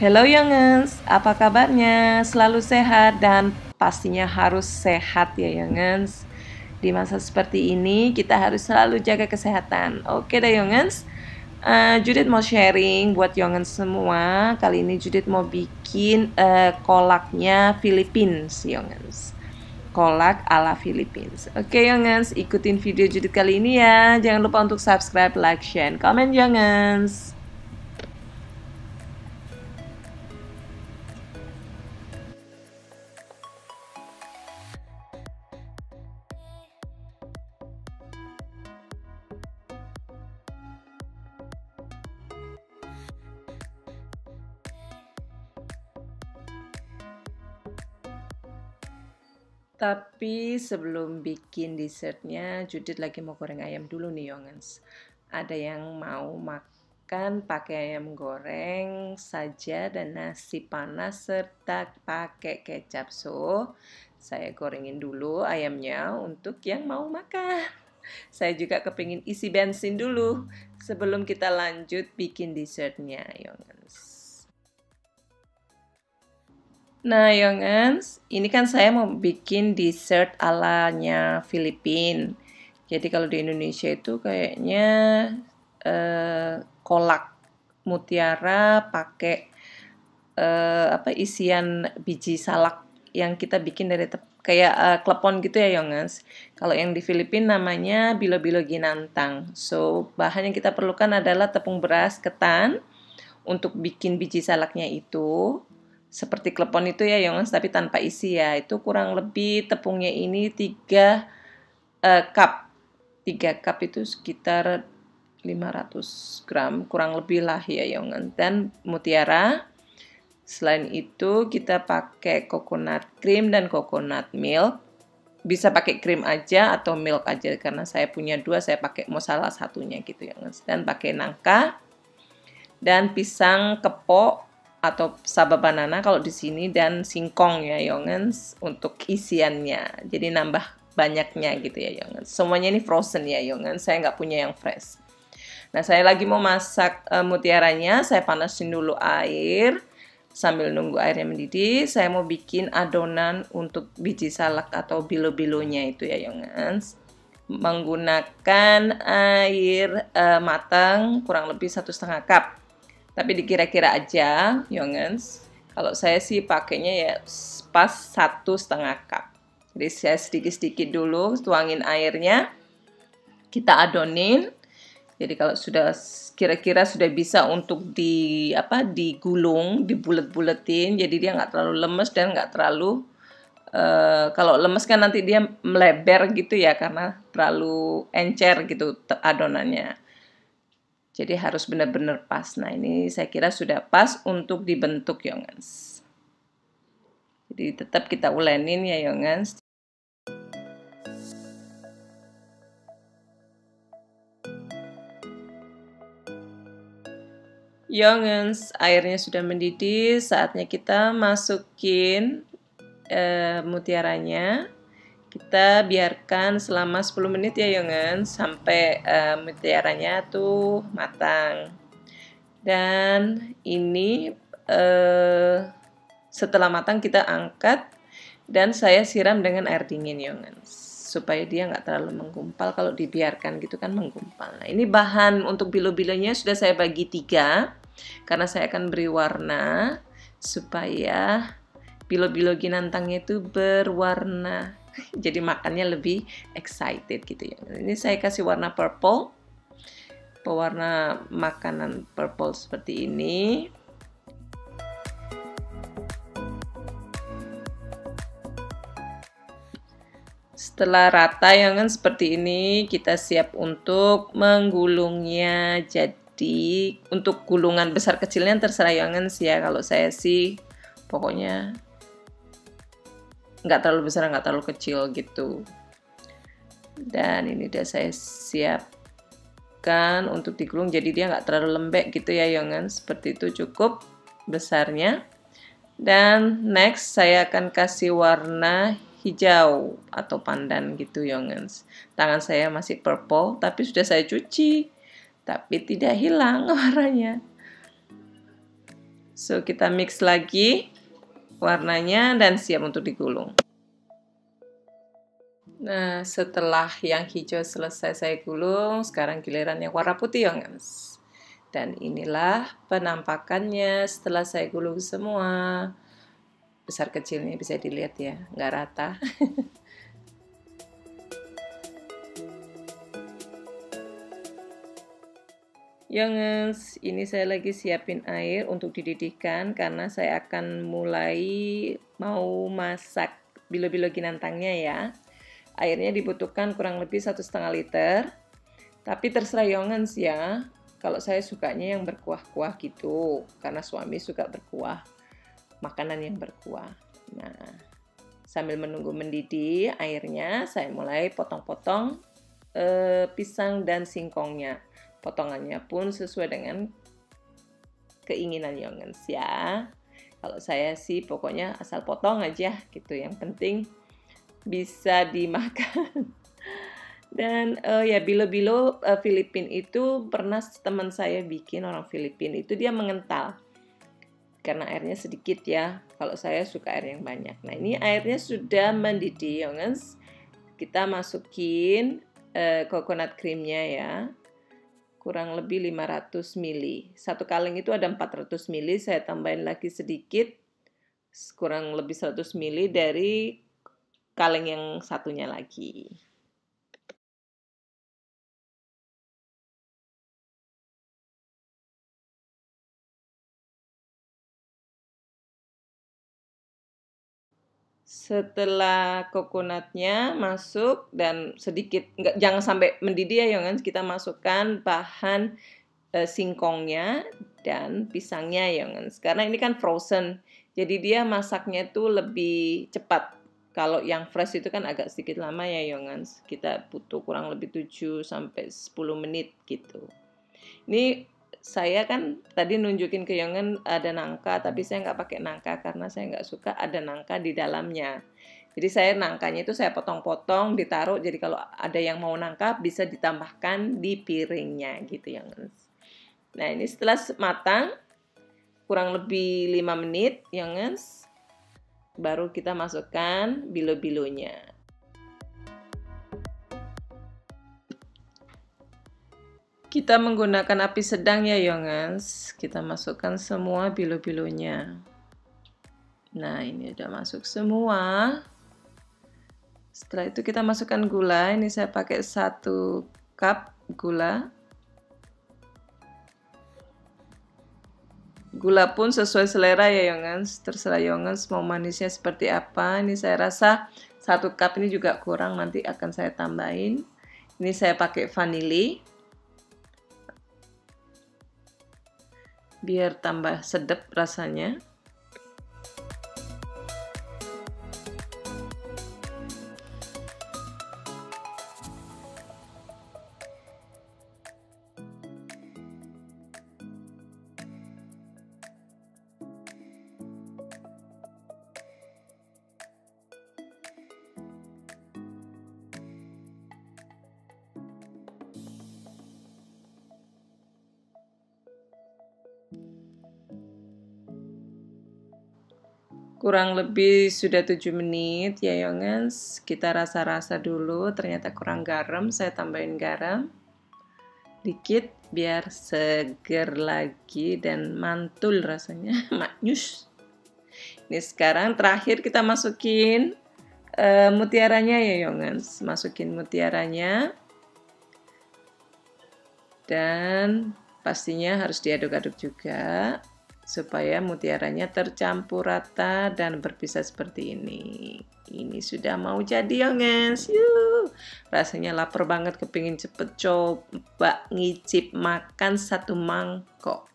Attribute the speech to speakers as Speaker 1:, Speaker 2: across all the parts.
Speaker 1: Hello Youngens, apa kabarnya? Selalu sehat dan pastinya harus sehat ya Youngens. Di masa seperti ini kita harus selalu jaga kesehatan. Oke deh Youngens, Judith mau sharing buat Youngens semua. Kali ini Judith mau bikin kolaknya Philippines Youngens. Kolak ala Philippines. Oke Youngens, ikutin video Judith kali ini ya. Jangan lupa untuk subscribe, like, share, komen Youngens. Tapi sebelum bikin dessertnya, Judith lagi mau goreng ayam dulu nih Youngens. Ada yang mau makan pakai ayam goreng saja dan nasi panas serta pakai kecap. So, saya gorengin dulu ayamnya untuk yang mau makan. Saya juga kepingin isi bensin dulu sebelum kita lanjut bikin dessertnya Youngens. Nah, Youngens, ini kan saya mau bikin dessert alanya Filipina. Jadi kalau di Indonesia itu kayaknya kolak mutiara pakai isian biji salak yang kita bikin dari kayak klepon gitu ya Youngens. Kalau yang di Filipina namanya bilo-bilo ginantang. So, bahan yang kita perlukan adalah tepung beras ketan untuk bikin biji salaknya itu. Seperti klepon itu ya Youngens, tapi tanpa isi ya. Itu kurang lebih tepungnya ini 3 cup. 3 cup itu sekitar 500 gram, kurang lebih lah ya Youngens. Dan mutiara. Selain itu kita pakai coconut cream dan coconut milk. Bisa pakai krim aja atau milk aja, karena saya punya 2, saya pakai mau salah satunya gitu Youngens. Dan pakai nangka dan pisang kepok atau saba banana kalau di sini, dan singkong ya Youngens untuk isiannya. Jadi nambah banyaknya gitu ya Youngens. Semuanya ini frozen ya Youngens, saya nggak punya yang fresh. Nah, saya lagi mau masak mutiaranya. Saya panasin dulu air. Sambil nunggu airnya mendidih, saya mau bikin adonan untuk biji salak atau bilo-bilonya itu ya Youngens. Menggunakan air matang kurang lebih 1,5 cup. Tapi dikira-kira aja, Youngens. Kalau saya sih pakainya ya pas 1,5 cup. Jadi saya sedikit-sedikit dulu tuangin airnya. Kita adonin. Jadi kalau sudah kira-kira sudah bisa untuk digulung, dibulet-buletin. Jadi dia nggak terlalu lemes dan nggak terlalu kalau lemes kan nanti dia melebar gitu ya, karena terlalu encer gitu adonannya. Jadi harus benar-benar pas. Nah, ini saya kira sudah pas untuk dibentuk Youngens. Jadi tetap kita ulenin ya Youngens. Youngens, airnya sudah mendidih, saatnya kita masukin mutiaranya. Kita biarkan selama 10 menit ya Youngens, sampai mutiaranya tuh matang. Dan ini setelah matang kita angkat dan saya siram dengan air dingin Youngens, supaya dia nggak terlalu menggumpal. Kalau dibiarkan gitu kan menggumpal. Nah, ini bahan untuk bilo-bilonya sudah saya bagi 3 karena saya akan beri warna supaya bilo-bilo ginantangnya itu berwarna. Jadi makannya lebih excited gitu ya. Ini saya kasih warna purple, pewarna makanan purple seperti ini. Setelah rata ya kan seperti ini, kita siap untuk menggulungnya. Jadi untuk gulungan besar kecilnya terserah Youngens ya. Kalau saya sih pokoknya nggak terlalu besar, nggak terlalu kecil gitu. Dan ini udah saya siapkan untuk digulung, jadi dia nggak terlalu lembek gitu ya Youngens. Seperti itu cukup besarnya. Dan next saya akan kasih warna hijau atau pandan gitu Youngens. Tangan saya masih purple tapi sudah saya cuci, tapi tidak hilang warnanya. So, kita mix lagi warnanya dan siap untuk digulung. Nah, setelah yang hijau selesai saya gulung, sekarang giliran yang warna putih, Yongens. Dan inilah penampakannya setelah saya gulung semua. Besar kecilnya bisa dilihat ya, nggak rata. Yongens, ini saya lagi siapin air untuk dididihkan karena saya akan mulai mau masak bilo-bilo ginantangnya ya. Airnya dibutuhkan kurang lebih 1,5 liter. Tapi terserah Yongens ya. Kalau saya sukanya yang berkuah-kuah gitu, karena suami suka berkuah, makanan yang berkuah. Nah, sambil menunggu mendidih airnya, saya mulai potong-potong pisang dan singkongnya. Potongannya pun sesuai dengan keinginan Yongens ya. Kalau saya sih pokoknya asal potong aja gitu. Yang penting bisa dimakan. Dan ya bilo-bilo Filipina itu pernah teman saya bikin, orang Filipina itu dia mengental. Karena airnya sedikit ya. Kalau saya suka air yang banyak. Nah, ini airnya sudah mendidih Yongens. Kita masukin coconut creamnya ya. Kurang lebih 500 ml. Satu kaleng itu ada 400 ml, saya tambahin lagi sedikit, kurang lebih 100 ml dari kaleng yang satunya lagi. Setelah coconutnya masuk dan sedikit, jangan sampai mendidih ya Yongens, kita masukkan bahan singkongnya dan pisangnya Yongens. Karena ini kan frozen, jadi dia masaknya itu lebih cepat. Kalau yang fresh itu kan agak sedikit lama ya Yongens. Kita butuh kurang lebih 7-10 menit gitu. Ini saya kan tadi nunjukin ke Yongen ada nangka, tapi saya nggak pakai nangka karena saya nggak suka ada nangka di dalamnya. Jadi saya nangkanya itu saya potong-potong, ditaruh. Jadi kalau ada yang mau nangka bisa ditambahkan di piringnya gitu Yongen. Nah ini setelah matang kurang lebih 5 menit Yongens, baru kita masukkan bilo-bilonya. Kita menggunakan api sedang ya Yongens. Kita masukkan semua bilo-bilonya. Nah ini udah masuk semua. Setelah itu kita masukkan gula. Ini saya pakai 1 cup gula. Gula pun sesuai selera ya Yongens. Terserah Yongens mau manisnya seperti apa. Ini saya rasa 1 cup ini juga kurang, nanti akan saya tambahin. Ini saya pakai vanili. Biar tambah sedap rasanya. Kurang lebih sudah 7 menit ya Yongens. Kita rasa-rasa dulu, ternyata kurang garam, saya tambahin garam dikit biar seger lagi dan mantul rasanya, maknyus. Ini sekarang terakhir kita masukin mutiaranya ya Yongens. Masukin mutiaranya dan pastinya harus diaduk-aduk juga supaya mutiaranya tercampur rata dan berpisah seperti ini. Ini sudah mau jadi Yongens. Yuh, rasanya lapar banget, kepingin cepet coba ngicip makan 1 mangkok.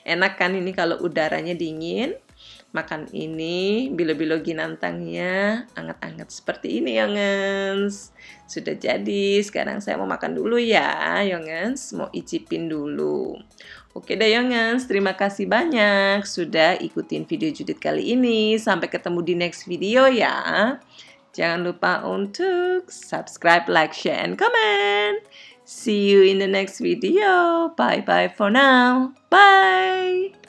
Speaker 1: Enak kan ini kalau udaranya dingin. Makan ini, bilo-bilo ginantangnya anget-anget seperti ini Yongens. Sudah jadi, sekarang saya mau makan dulu ya Yongens. Mau icipin dulu. Oke deh Yongens, terima kasih banyak sudah ikutin video Judith kali ini. Sampai ketemu di next video ya. Jangan lupa untuk subscribe, like, share, and comment. See you in the next video. Bye-bye for now. Bye.